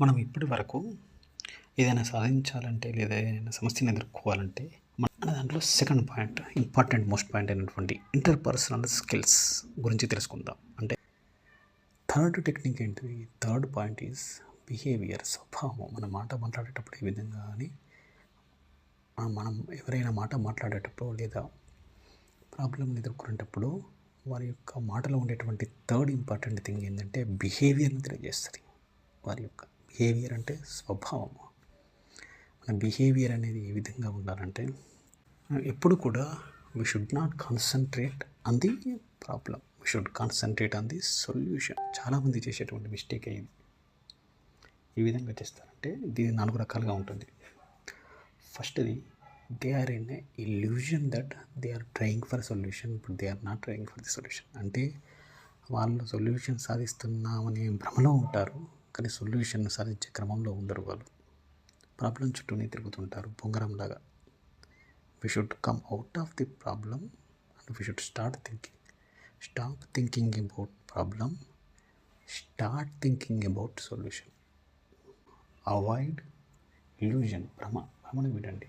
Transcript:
మనం ఇప్పటి వరకు ఏదైనా సాధించాలంటే లేదా ఏదైనా సమస్యను ఎదుర్కోవాలంటే మన దాంట్లో second point important most point అయినటువంటి ఇంటర్పర్సనల్ స్కిల్స్ గురించి తెలుసుకుందాం. అంటే థర్డ్ టెక్నిక్ ఏంటిది? థర్డ్ పాయింట్ ఈజ్ బిహేవియర్, స్వభావం. మన మాట మాట్లాడేటప్పుడు ఏ విధంగా అని మనం ఎవరైనా మాట మాట్లాడేటప్పుడు లేదా ప్రాబ్లమ్ని ఎదుర్కొనేటప్పుడు వారి యొక్క మాటలో ఉండేటువంటి థర్డ్ ఇంపార్టెంట్ థింగ్ ఏంటంటే బిహేవియర్ని తెలియజేస్తుంది. వారి యొక్క బిహేవియర్ అంటే స్వభావం. మన బిహేవియర్ అనేది ఏ విధంగా ఉండాలంటే ఎప్పుడు కూడా we should not concentrate on the problem, we should concentrate on the solution. చాలామంది చేసేటువంటి మిస్టేక్ అయ్యింది. ఈ విధంగా చేస్తారంటే దీని 4 రకాలుగా ఉంటుంది. ఫస్ట్ది, they are in a illusion that they are trying for solution but they are not trying for the solution. అంటే వాళ్ళు సొల్యూషన్ సాధిస్తున్నామనే భ్రమలో ఉంటారు, కానీ సొల్యూషన్ సాధించే క్రమంలో ఉండరు. వాళ్ళు ప్రాబ్లం చుట్టూనే తిరుగుతుంటారు బొంగరంలాగా. We should come out of the problem and we should start thinking. Stop thinking about problem, start thinking about solution. Avoid illusion, భ్రమను విడండి.